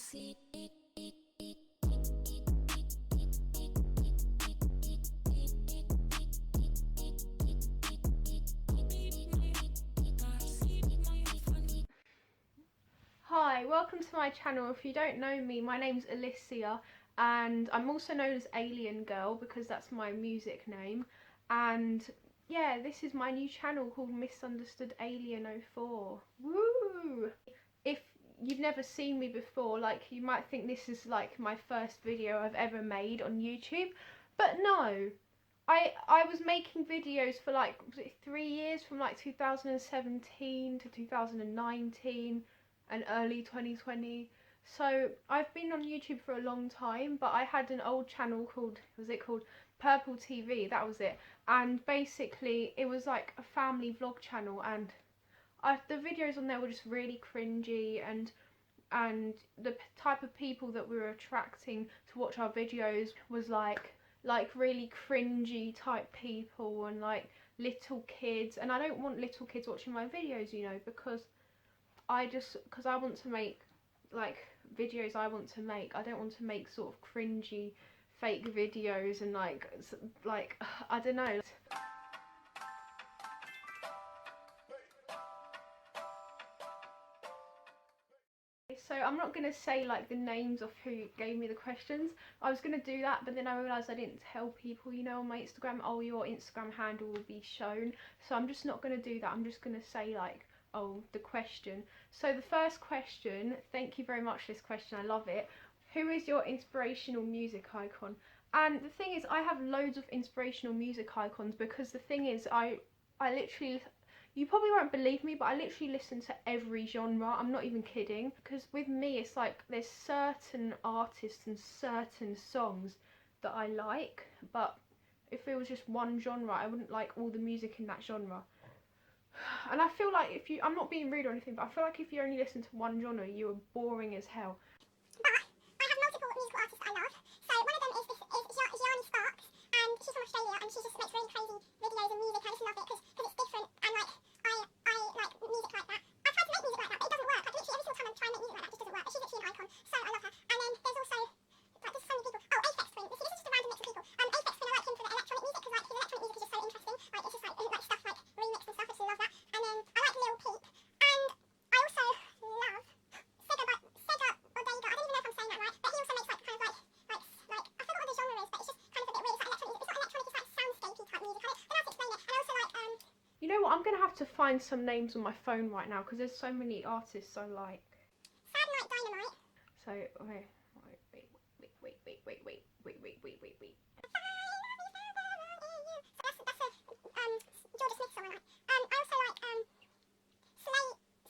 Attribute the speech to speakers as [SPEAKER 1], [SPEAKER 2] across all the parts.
[SPEAKER 1] Hi, welcome to my channel. If you don't know me, my name's Alicia and I'm also known as Alien Girl because that's my music name. And yeah, this is my new channel called Misunderstood Alien 04. Woo! If you've never seen me before, like, you might think this is like my first video I've ever made on YouTube, but no. I was making videos for like, was it 3 years, from like 2017 to 2019 and early 2020. So I've been on YouTube for a long time, but I had an old channel called, was it called Purple TV? That was it. And basically it was like a family vlog channel, and the videos on there were just really cringy, and the type of people that we were attracting to watch our videos was like really cringy type people and like little kids. And I don't want little kids watching my videos, you know, because I want to make like videos I want to make. I don't want to make sort of cringy fake videos and like I don't know. So I'm not going to say like the names of who gave me the questions. I was going to do that, but then I realised I didn't tell people, you know, on my Instagram, oh, your Instagram handle will be shown. So I'm just not going to do that. I'm just going to say like, oh, the question. So the first question, thank you very much for this question, I love it. Who is your inspirational music icon? And the thing is, I have loads of inspirational music icons, because the thing is, I literally, you probably won't believe me, but I literally listen to every genre. I'm not even kidding, because with me it's like there's certain artists and certain songs that I like, but if it was just one genre I wouldn't like all the music in that genre. And I feel like if you, I'm not being rude or anything, but I feel like if you only listen to one genre, you are boring as hell.
[SPEAKER 2] But I have multiple musical artists I love. So one of them is Gianni Sparks, and she's from Australia, and she just makes really crazy videos and music. I just love it because it's different, and like I like music like that. I've tried to make music like that, but it doesn't work. Like literally every single time I try and make music like that, it just doesn't work. But she's literally an icon, so I love her. And then there's also like there's so many people. Oh, Aphex Twin. See, this is just a random mix of people. Aphex Twin, I like him for the electronic music, because like his electronic music is just so interesting. Like it's just like stuff like remix and stuff. I just love that. And then I like Lil Peep, and I also love Sega Bodega. I don't even know if I'm saying that right, but he also makes like kind of like I forgot what the genre is, but it's just kind of a bit weird. It's like electronic. It's not electronic. It's like soundscapey type music. I don't know how to explain it. And I also like
[SPEAKER 1] You know what, I'm gonna have to find some names on my phone right now because there's so many artists I like.
[SPEAKER 2] Sad Night Dynamite.
[SPEAKER 1] So wait.
[SPEAKER 2] So that's a Georgia Smith song I like. I also like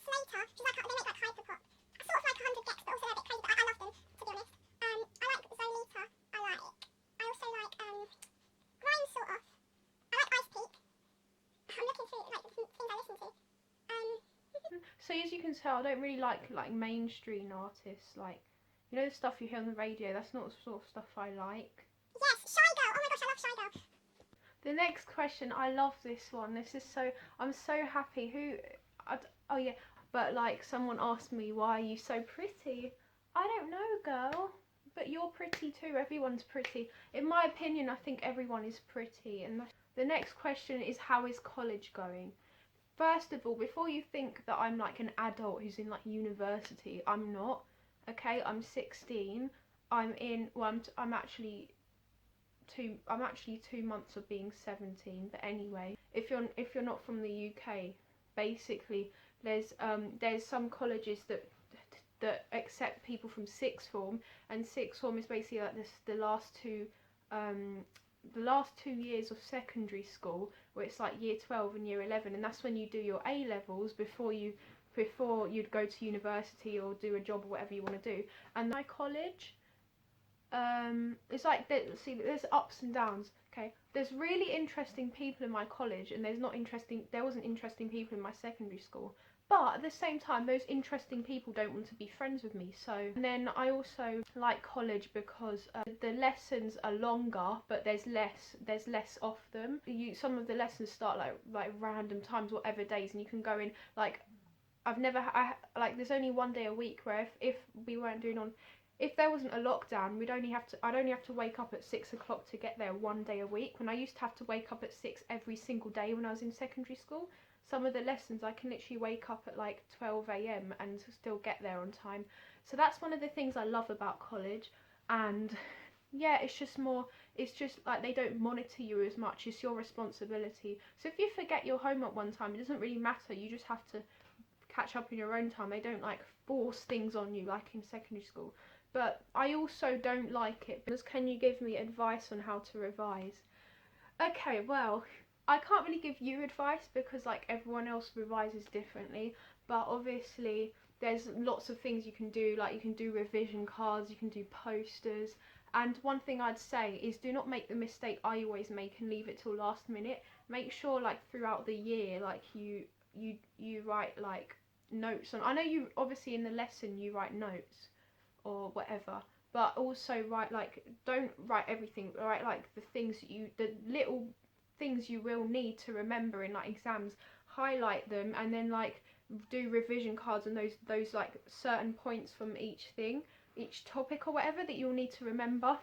[SPEAKER 2] Slater. She's like, they make like hyperpop. Sort of like 100 Gex, but also they're a bit crazy. But I love them, to be honest. I like Zolita. I also like Grimes, sort of. I like Ice Peak. I'm looking through like the things I listen to.
[SPEAKER 1] So as you can tell, I don't really like mainstream artists, like, you know, the stuff you hear on the radio. That's not the sort of stuff I like.
[SPEAKER 2] Yes, Shy Girl. Oh my gosh, I love Shy Girl.
[SPEAKER 1] The next question, I love this one. This is so, I'm so happy. Oh yeah, but like someone asked me, why are you so pretty? I don't know, girl, but you're pretty too. Everyone's pretty. In my opinion, I think everyone is pretty. And the next question is, how is college going? First of all, before you think that I'm like an adult who's in like university, I'm not. Okay, I'm 16. I'm actually 2 months of being 17. But anyway, if you're not from the UK, basically there's some colleges that accept people from sixth form, and sixth form is basically like the last 2 years of secondary school, where it's like year 12 and year 11, and that's when you do your A levels before you'd go to university or do a job or whatever you want to do. And my college, it's like there's ups and downs. Okay, there's really interesting people in my college, and there wasn't interesting people in my secondary school. But at the same time, those interesting people don't want to be friends with me. So, and then I also like college because the lessons are longer, but there's less of them. Some of the lessons start like random times, whatever days, and you can go in like, I've never, like, there's only one day a week where if we weren't doing on, if there wasn't a lockdown, I'd only have to wake up at 6 o'clock to get there one day a week, when I used to have to wake up at 6 every single day when I was in secondary school. Some of the lessons I can literally wake up at like 12 a.m. and still get there on time. So that's one of the things I love about college. And yeah, it's just like they don't monitor you as much. It's your responsibility. So if you forget your homework one time, it doesn't really matter. You just have to catch up in your own time. They don't like force things on you like in secondary school. But I also don't like it because, can you give me advice on how to revise? Okay, well, I can't really give you advice because like everyone else revises differently, but obviously there's lots of things you can do. Like, you can do revision cards, you can do posters, and one thing I'd say is do not make the mistake I always make and leave it till last minute. Make sure like throughout the year, like you write like notes on. I know you obviously in the lesson you write notes or whatever, but also write, like, don't write everything, write like the little things you will need to remember in like exams, highlight them, and then like do revision cards on those like certain points from each topic or whatever that you'll need to remember.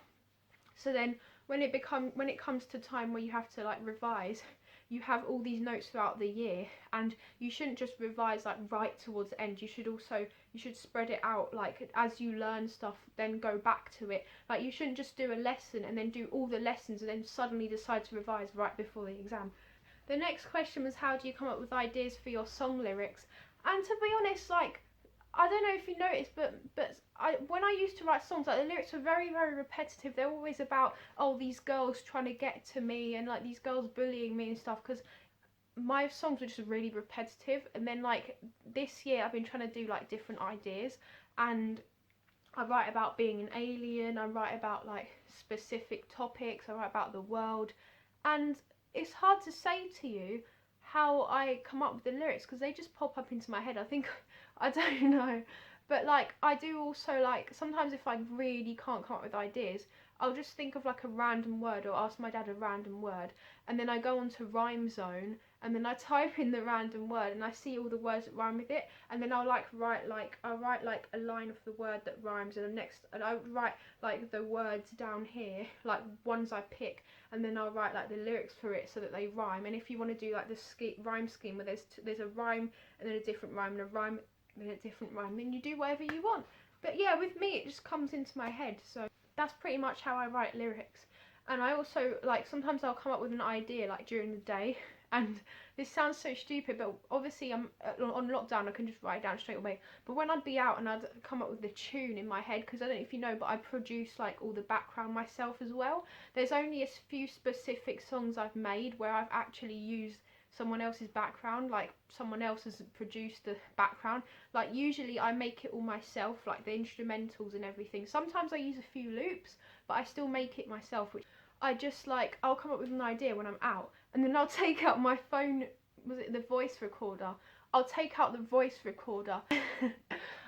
[SPEAKER 1] So then when it comes to time where you have to like revise, you have all these notes throughout the year, and you shouldn't just revise like right towards the end. You should spread it out, like as you learn stuff then go back to it. Like, you shouldn't just do a lesson and then do all the lessons and then suddenly decide to revise right before the exam. The next question was, how do you come up with ideas for your song lyrics? And to be honest, like, I don't know if you noticed, but when I used to write songs, like, the lyrics were very, very repetitive. They're always about, oh, these girls trying to get to me, and like these girls bullying me and stuff, because my songs were just really repetitive. And then like this year I've been trying to do like different ideas, and I write about being an alien, I write about like specific topics, I write about the world, and it's hard to say to you how I come up with the lyrics because they just pop up into my head. I think, I don't know, but like I do also, like, sometimes if I really can't come up with ideas, I'll just think of like a random word or ask my dad a random word, and then I go onto Rhyme Zone and then I type in the random word and I see all the words that rhyme with it, and then I'll write like a line of the word that rhymes, and I write like the words down here, like ones I pick, and then I'll write like the lyrics for it so that they rhyme. And if you want to do like the rhyme scheme where there's a rhyme and then a different rhyme and a rhyme and a different rhyme, then you do whatever you want. But yeah, with me it just comes into my head, so that's pretty much how I write lyrics. And I also, like, sometimes I'll come up with an idea like during the day, and this sounds so stupid, but obviously I'm on lockdown, I can just write it down straight away. But when I'd be out and I'd come up with the tune in my head, because I don't know if you know, but I produce like all the background myself as well. There's only a few specific songs I've made where I've actually used someone else's background, like someone else has produced the background. Like, usually I make it all myself, like the instrumentals and everything. Sometimes I use a few loops, but I still make it myself, which I just, like, I'll come up with an idea when I'm out, and then I'll take out my phone, was it the voice recorder? I'll take out the voice recorder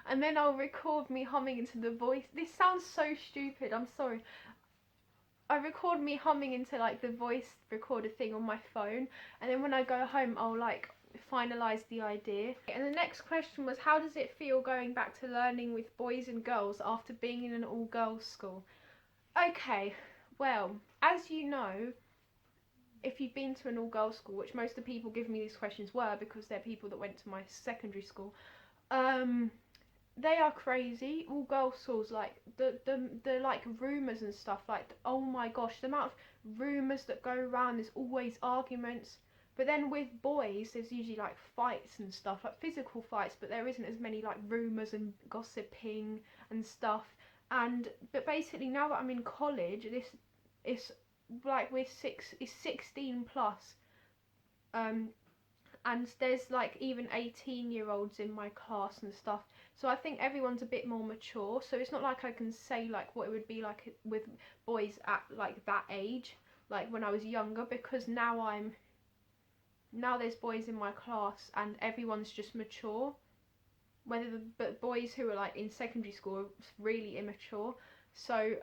[SPEAKER 1] and then I'll record me humming into the voice. This sounds so stupid, I'm sorry. I record me humming into like the voice recorder thing on my phone, and then when I go home I'll like finalise the idea. And the next question was, how does it feel going back to learning with boys and girls after being in an all-girls school? Okay, well, as you know, if you've been to an all-girls school, which most of the people giving me these questions were because they're people that went to my secondary school, they are crazy. All girls schools, like the like rumours and stuff, like, oh my gosh, the amount of rumours that go around, there's always arguments. But then with boys there's usually like fights and stuff, like physical fights, but there isn't as many like rumours and gossiping and stuff. But basically now that I'm in college, this is like it's 16 plus, and there's like even 18-year-olds in my class and stuff. So I think everyone's a bit more mature. So it's not like I can say like what it would be like with boys at like that age, like when I was younger, because now there's boys in my class and everyone's just mature. But boys who are like in secondary school are really immature. So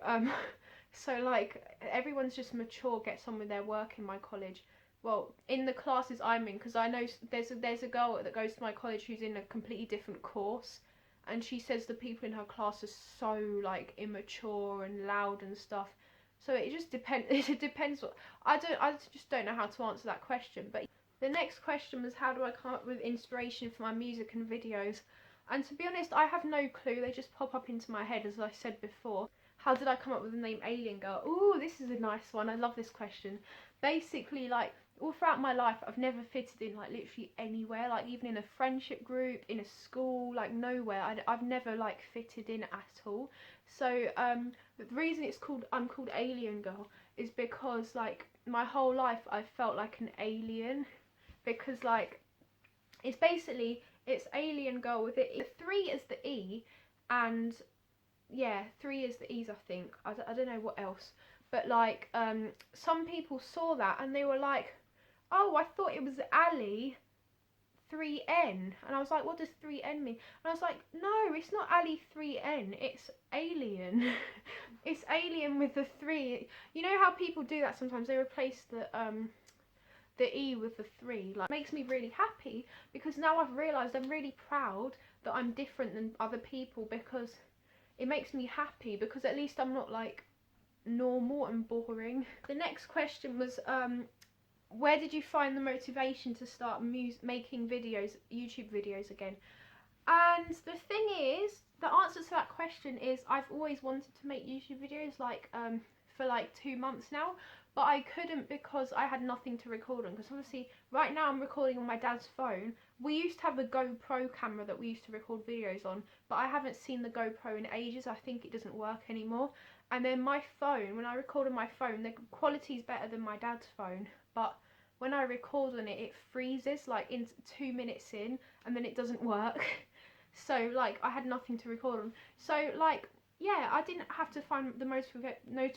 [SPEAKER 1] so like everyone's just mature, gets on with their work in my college. well, in the classes I'm in, because I know there's a girl that goes to my college who's in a completely different course, and she says the people in her class are so like immature and loud and stuff. So it just depends. It depends. I just don't know how to answer that question. But the next question was, how do I come up with inspiration for my music and videos? And to be honest, I have no clue. They just pop up into my head, as I said before. How did I come up with the name Alien Girl? Ooh, this is a nice one. I love this question. Basically, like, all throughout my life, I've never fitted in, like, literally anywhere. Like, even in a friendship group, in a school, like, nowhere. I've never, like, fitted in at all. So, the reason I'm called Alien Girl is because, like, my whole life I felt like an alien. Because, like, it's basically, it's Alien Girl with the 3 is the E, and yeah, 3 is the E's, I think. I don't know what else. But, like, some people saw that and they were like, oh, I thought it was Ali 3N. And I was like, what does 3N mean? And I was like, no, it's not Ali 3N, it's Alien. It's Alien with the 3. You know how people do that sometimes? They replace the E with the 3. Like, makes me really happy, because now I've realised I'm really proud that I'm different than other people, because it makes me happy, because at least I'm not like normal and boring. The next question was, where did you find the motivation to start making videos, YouTube videos again? And the thing is, the answer to that question is, I've always wanted to make YouTube videos, like, for like 2 months now, but I couldn't because I had nothing to record on. Because obviously, right now I'm recording on my dad's phone. We used to have a GoPro camera that we used to record videos on, but I haven't seen the GoPro in ages. I think it doesn't work anymore. And then my phone, when I record on my phone, the quality's better than my dad's phone, but when I record on it, it freezes like in 2 minutes in, and then it doesn't work. So, like, I had nothing to record on. So, like, yeah, I didn't have to find the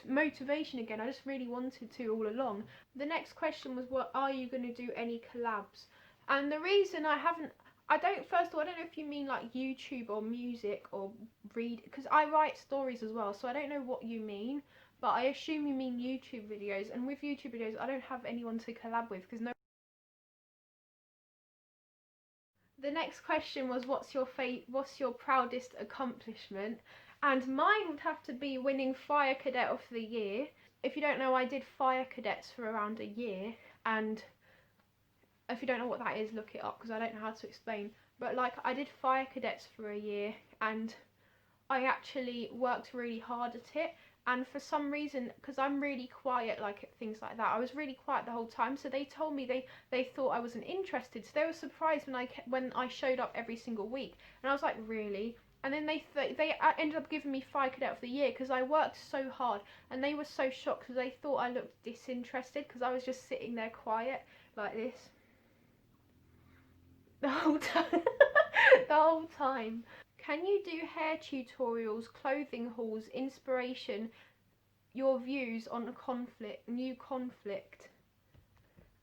[SPEAKER 1] motivation again. I just really wanted to all along. The next question was, what are you going to do any collabs? And the reason first of all, I don't know if you mean like YouTube or music or read, because I write stories as well, so I don't know what you mean, but I assume you mean YouTube videos. And with YouTube videos, I don't have anyone to collab with, because no. The next question was, what's your proudest accomplishment? And mine would have to be winning Fire Cadet of the Year. If you don't know, I did Fire Cadets for around a year, and if you don't know what that is, look it up, because I don't know how to explain. But, like, I did Fire Cadets for a year, and I actually worked really hard at it. And for some reason, because I'm really quiet, like, at things like that, I was really quiet the whole time. So they told me they thought I wasn't interested. So they were surprised when I showed up every single week. And I was like, really? And then they ended up giving me Fire Cadet of the Year, because I worked so hard. And they were so shocked, because they thought I looked disinterested, because I was just sitting there quiet like this the whole time. The whole time. Can you do hair tutorials, clothing hauls, inspiration, your views on a new conflict?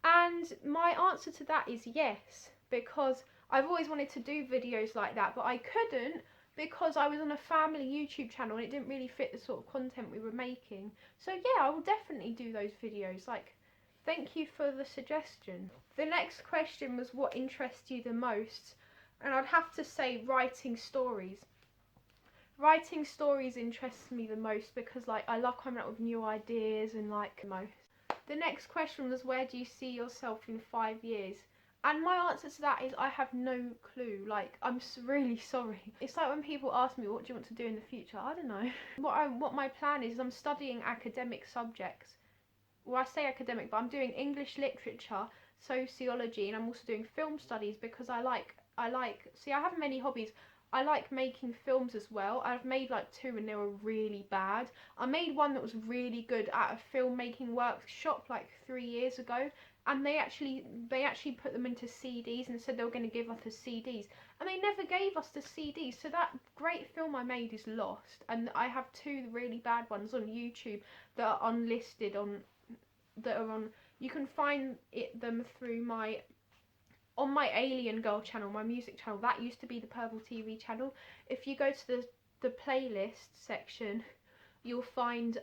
[SPEAKER 1] And my answer to that is yes, because I've always wanted to do videos like that, but I couldn't because I was on a family YouTube channel and it didn't really fit the sort of content we were making. So yeah, I will definitely do those videos. Like, thank you for the suggestion. The next question was, what interests you the most? And I'd have to say writing stories. Writing stories interests me the most, because, like, I love coming up with new ideas and, like, most. The next question was, where do you see yourself in 5 years? And my answer to that is, I have no clue. Like, I'm really sorry. It's like when people ask me, what do you want to do in the future? I don't know. What my plan is I'm studying academic subjects. Well, I say academic, but I'm doing English literature, sociology, and I'm also doing film studies, because see, I have many hobbies. I like making films as well. I've made like 2 and they were really bad. I made one that was really good at a filmmaking workshop like 3 years ago, and they actually put them into CDs and said they were going to give us the CDs, and they never gave us the CDs. So that great film I made is lost, and I have 2 really bad ones on YouTube that are unlisted you can find them through on my Alien Girl channel, my music channel. That used to be the Purple TV channel. If you go to the playlist section, you'll find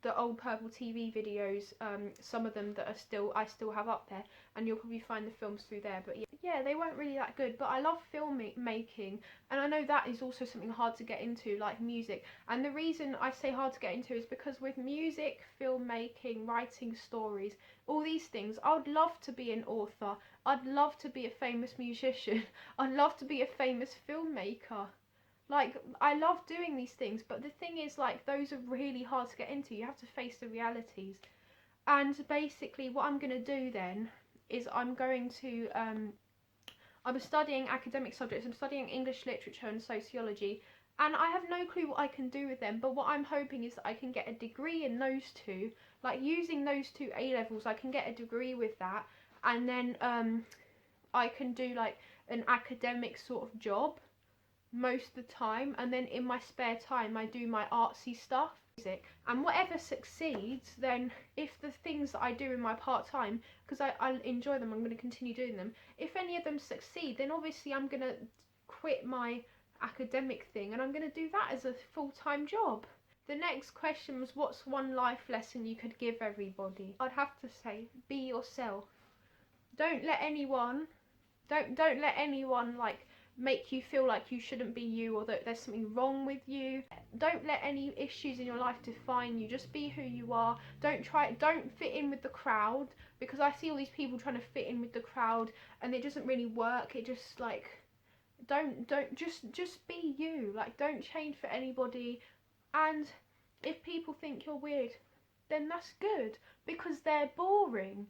[SPEAKER 1] the old Purple TV videos, some of them that I still have up there, and you'll probably find the films through there. But yeah, they weren't really that good, but I love film making, and I know that is also something hard to get into, like music. And the reason I say hard to get into is because with music, filmmaking, writing stories, all these things, I would love to be an author, I'd love to be a famous musician, I'd love to be a famous filmmaker. Like, I love doing these things, but the thing is, like, those are really hard to get into. You have to face the realities. And basically what I'm going to do then is I'm studying academic subjects. I'm studying English literature and sociology, and I have no clue what I can do with them, but what I'm hoping is that I can get a degree in those two, like using those two A-levels, I can get a degree with that, and then I can do like an academic sort of job most of the time, and then in my spare time I do my artsy stuff, music, and whatever succeeds, then if the things that I do in my part-time, because I enjoy them, I'm going to continue doing them, if any of them succeed, then obviously I'm going to quit my academic thing and I'm going to do that as a full-time job. The next question was, what's one life lesson you could give everybody? I'd have to say, be yourself. Don't let anyone like make you feel like you shouldn't be you, or that there's something wrong with you. Don't let any issues in your life define you. Just be who you are. Don't fit in with the crowd, because I see all these people trying to fit in with the crowd and it doesn't really work. It just like, just be you. Like, don't change for anybody. And if people think you're weird, then that's good, because they're boring.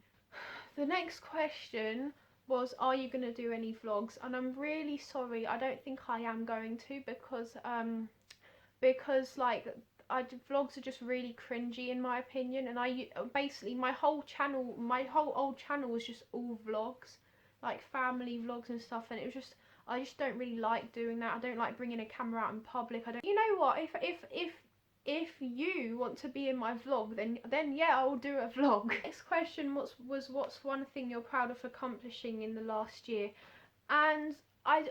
[SPEAKER 1] The next question was, are you going to do any vlogs? And I'm really sorry, I don't think I am going to, because like vlogs are just really cringy in my opinion, and basically my whole old channel was just all vlogs, like family vlogs and stuff, and it was just, I just don't really like doing that. I don't like bringing a camera out in public. You know what, if you want to be in my vlog, then yeah, I'll do a vlog. Next question was what's one thing you're proud of accomplishing in the last year? And I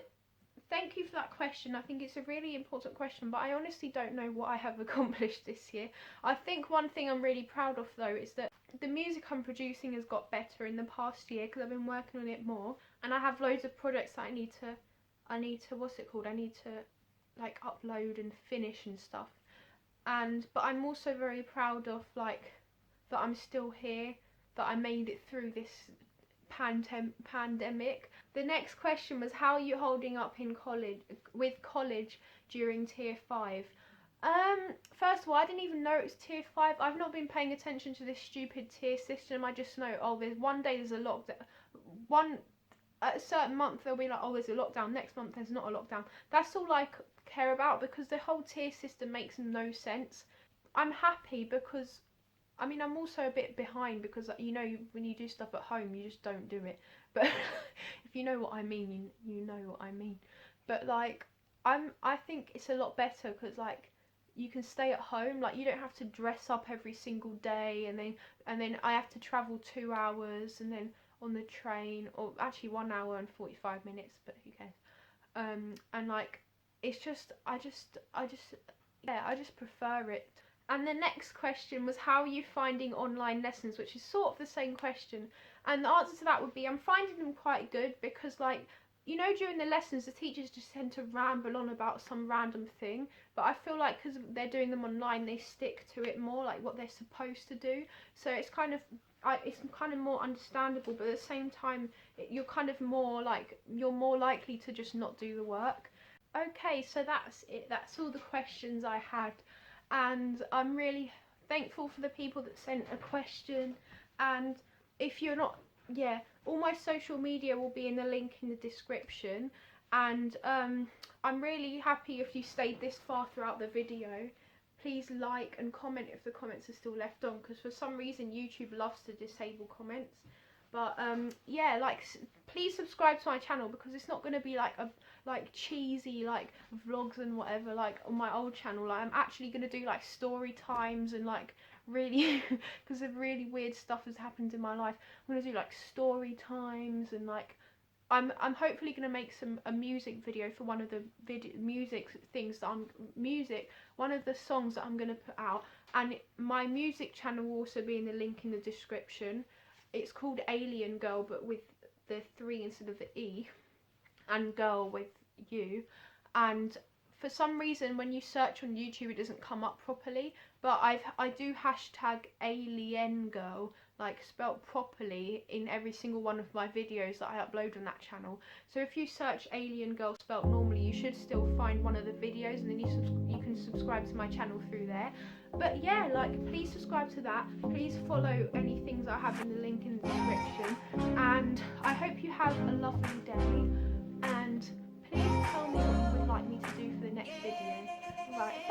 [SPEAKER 1] thank you for that question. I think it's a really important question, but I honestly don't know what I have accomplished this year. I think one thing I'm really proud of though is that the music I'm producing has got better in the past year, because I've been working on it more, and I have loads of projects that I need to like upload and finish and stuff. But I'm also very proud of like that I'm still here, that I made it through this pandemic. The next question was, how are you holding up in college during tier 5? First of all, I didn't even know it was tier 5. I've not been paying attention to this stupid tier system. I just know, oh, there's one day there's a lockdown, at a certain month they'll be like, oh, there's a lockdown, next month there's not a lockdown. That's all I care about, because the whole tier system makes no sense. I'm happy because, I mean, I'm also a bit behind, because you know, when you do stuff at home you just don't do it, but if you know what I mean, you know what I mean. But like, I think it's a lot better, because like, you can stay at home, like you don't have to dress up every single day, and then I have to travel 2 hours, and then on the train, or actually 1 hour and 45 minutes, but who cares. And like, it's just, I just prefer it. And the next question was, how are you finding online lessons, which is sort of the same question, and the answer to that would be, I'm finding them quite good, because like, you know, during the lessons the teachers just tend to ramble on about some random thing, but I feel like because they're doing them online, they stick to it more, like what they're supposed to do, so it's kind of more understandable, but at the same time you're kind of more like, you're more likely to just not do the work. Okay, so that's it. That's all the questions I had, and I'm really thankful for the people that sent a question. And if you're not, yeah, all my social media will be in the link in the description, and I'm really happy if you stayed this far throughout the video. Please like and comment if the comments are still left on, because for some reason YouTube loves to disable comments. But yeah, like, please subscribe to my channel, because it's not going to be like cheesy like vlogs and whatever like on my old channel. Like, I'm actually going to do like story times, and like really because of really weird stuff has happened in my life, I'm going to do like story times, and like I'm hopefully going to make a music video for one of the one of the songs that I'm going to put out, and my music channel will also be in the link in the description. It's called Alien Girl, but with the 3 instead of the E, and girl with U. And for some reason when you search on YouTube it doesn't come up properly, but I do hashtag Alien Girl, like spelt properly, in every single one of my videos that I upload on that channel. So if you search Alien Girl spelt normally, you should still find one of the videos, and then you can subscribe to my channel through there. But yeah, like, please subscribe to that, please follow any things I have in the link in the description, and I hope you have a lovely day, and please tell me what you would like me to do for the next video. Right.